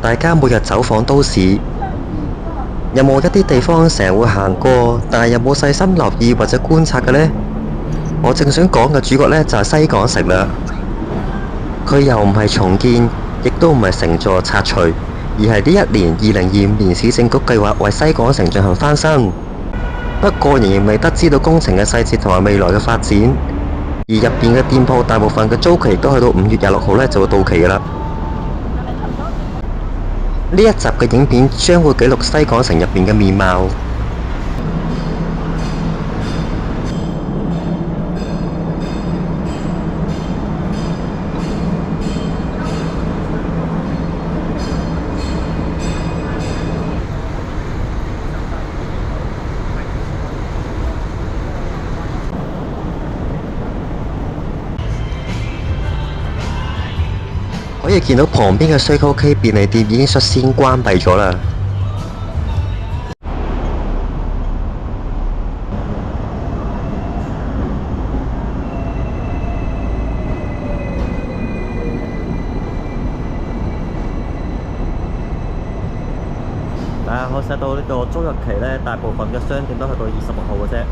大家每日走訪都市，有冇一啲地方成日會行過，但係有冇細心留意或者觀察嘅呢？我正想講嘅主角呢，就係西港城啦。佢又唔係重建，亦都唔係成座拆除，而係呢一年2025年市政局計劃為西港城進行翻新。不過仍然未得知到工程嘅細節同埋未來嘅發展，而入邊嘅店鋪大部分嘅租期亦都去到5月26號呢就會到期㗎啦。呢一集嘅影片將會記錄西港城入邊嘅面貌。可以見到旁邊嘅 Circle K 便利店已經率先關閉咗啦。我睇到呢個租約期呢，大部分嘅商店都去到26號嘅啫。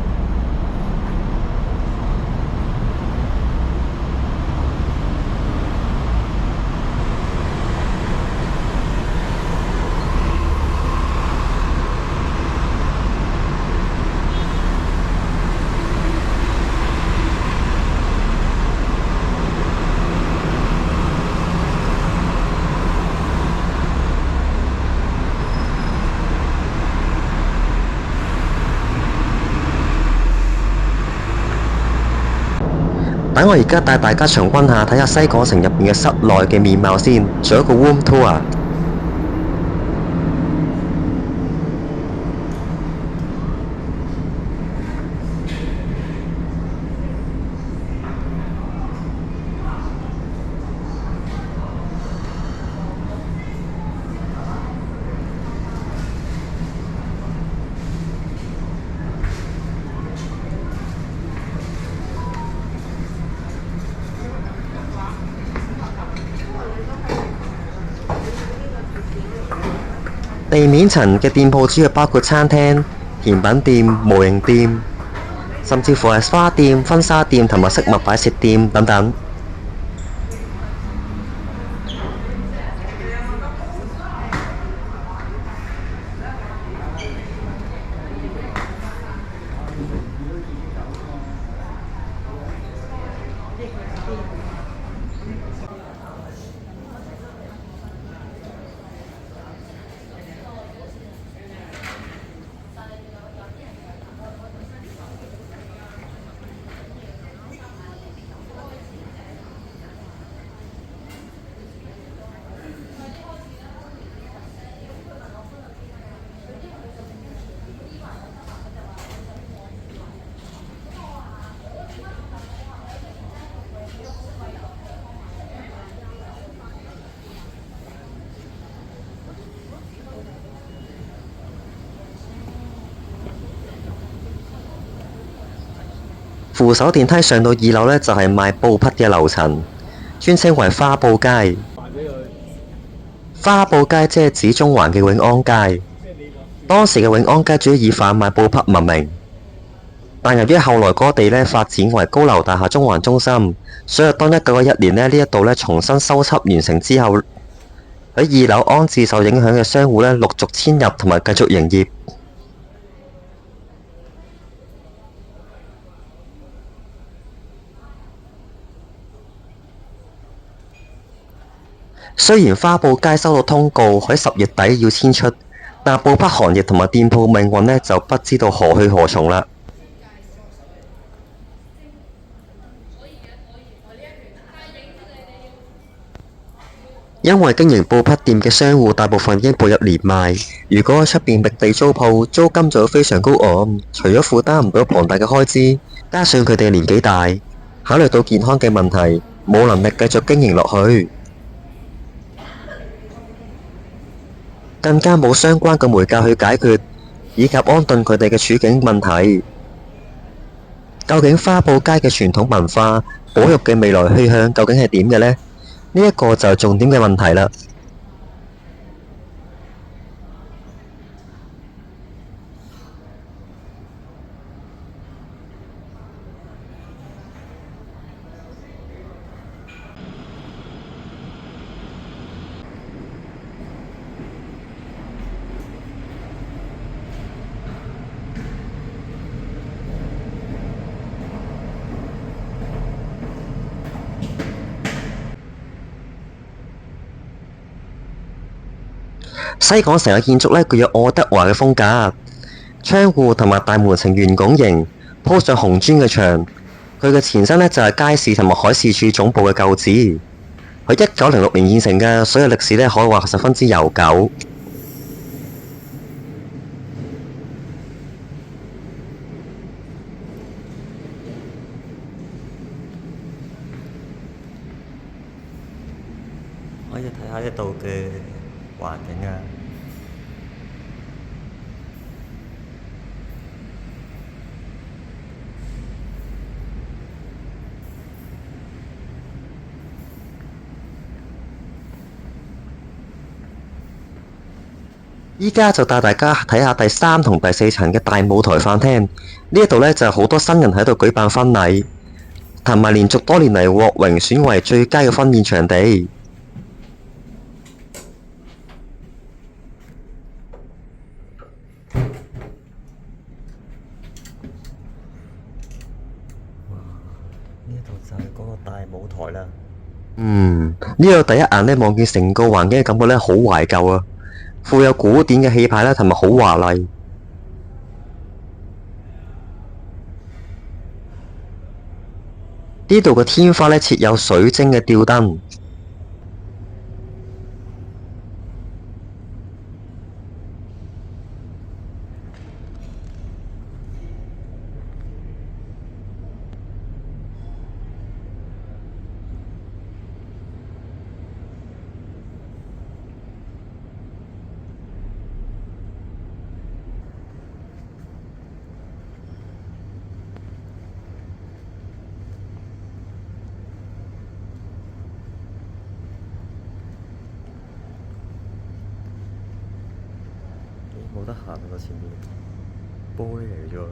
等我而家帶大家重溫下，睇下西港城入邊嘅室內嘅面貌先，做一個 room tour。地面層嘅店鋪主要包括餐廳、甜品店、模型店，甚至乎係花店、婚紗店同埋飾物擺設店等等。扶手電梯上到2樓呢，就係賣布匹嘅樓層，專稱為花布街。花布街即係指中環嘅永安街。當時嘅永安街主要以販賣布匹聞名，但由於後來嗰地呢發展為高樓大廈中環中心，所以當1911年呢一度呢重新修葺完成之後，喺2樓安置受影響嘅商戶呢陸續遷入同埋繼續營業。雖然花布街收到通告喺10月底要遷出，但布匹行業同埋店鋪命運呢就不知道何去何從啦。因為經營布匹店嘅商戶大部分已經步入年邁，如果喺出邊覓地租鋪，租金就會非常高昂，除咗負擔唔到龐大嘅開支，加上佢哋年紀大，考慮到健康嘅問題，冇能力繼續經營落去。更加冇相關嘅媒介去解決，以及安頓佢哋嘅處境問題。究竟花布街嘅傳統文化保育嘅未來去向究竟係點嘅呢？呢一個就係重點嘅問題啦。西港城嘅建築呢，具有愛德華嘅風格，窗戶同埋大門呈圓拱形，鋪上紅磚嘅牆。佢嘅前身呢，就係街市同埋海事處總部嘅舊址。佢1906年建成嘅，所以歷史呢，可以話十分之悠久。可以睇下呢度嘅環境啊。依家就帶大家睇下第3同第4層嘅大舞台飯廳。呢一度呢，就係好多新人喺度舉辦婚禮，同埋連續多年嚟獲榮選為最佳嘅婚宴場地。呢度就係嗰個大舞台啦。呢度第一眼呢，望見成個環境嘅感覺呢，好懷舊啊，富有古典嘅氣派啦，同埋好華麗。呢度嘅天花呢，設有水晶嘅吊燈。冇得行喎，前面玻璃嚟咗。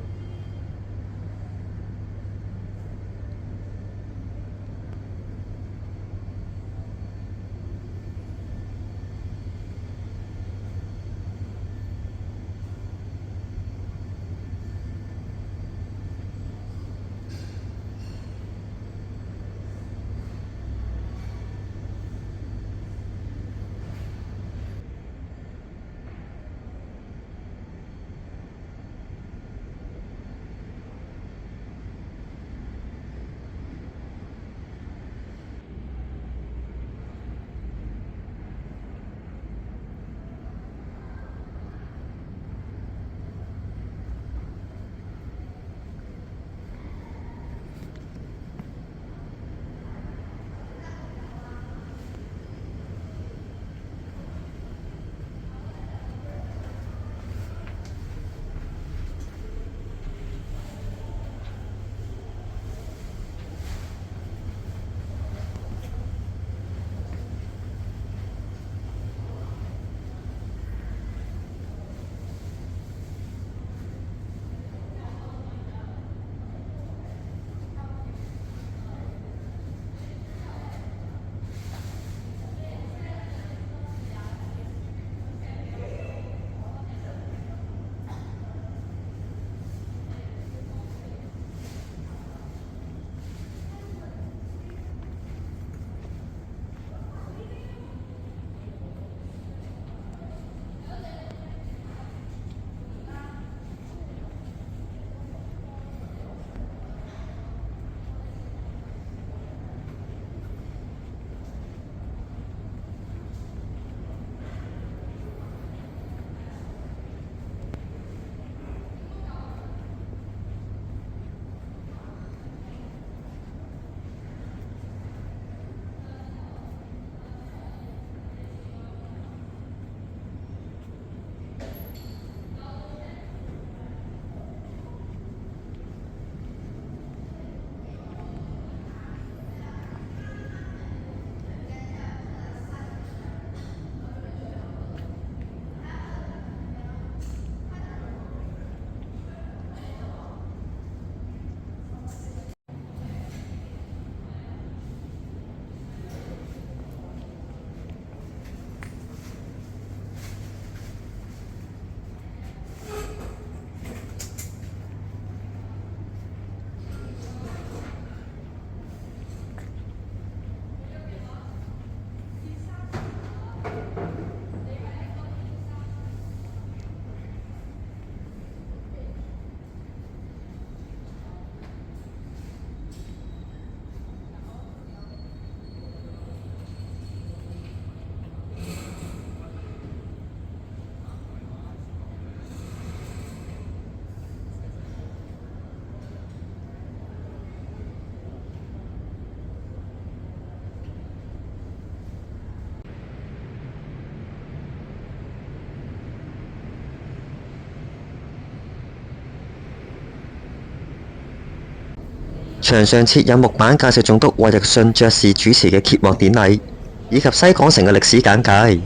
牆上設有木板介紹總督衛奕信爵士主持嘅揭幕典禮，以及西港城嘅歷史簡介。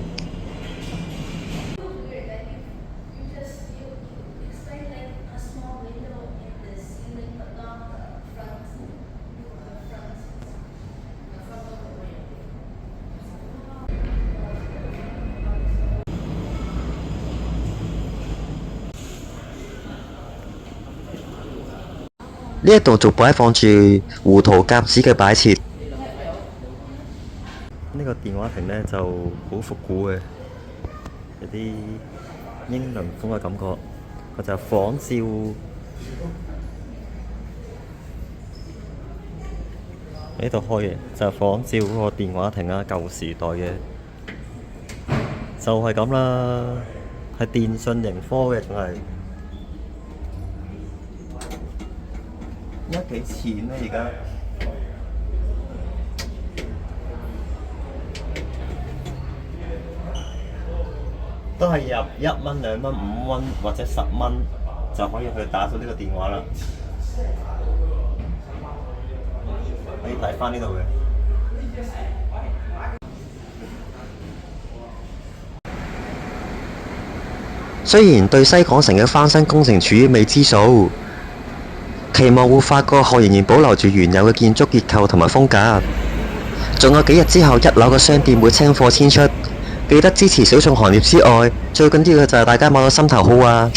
呢一度仲擺放住胡桃夾子嘅擺設。呢個電話亭呢就好復古嘅，有啲英倫風嘅感覺。佢就仿照呢度開嘅，就仿照嗰個電話亭啊，舊時代嘅，就係咁啦，係電訊盈科嘅，仲係。而家幾錢呢？而家都係入1蚊、2蚊、5蚊或者10蚊就可以去打到呢個電話啦。可以睇翻呢度嘅。雖然對西港城嘅翻新工程處於未知數，期望會發覺後仍然保留住原有嘅建築結構同埋風格。仲有幾日之後，1樓嘅商店會清貨遷出，記得支持小眾行業之外，最緊要嘅就係大家買到心頭好啊！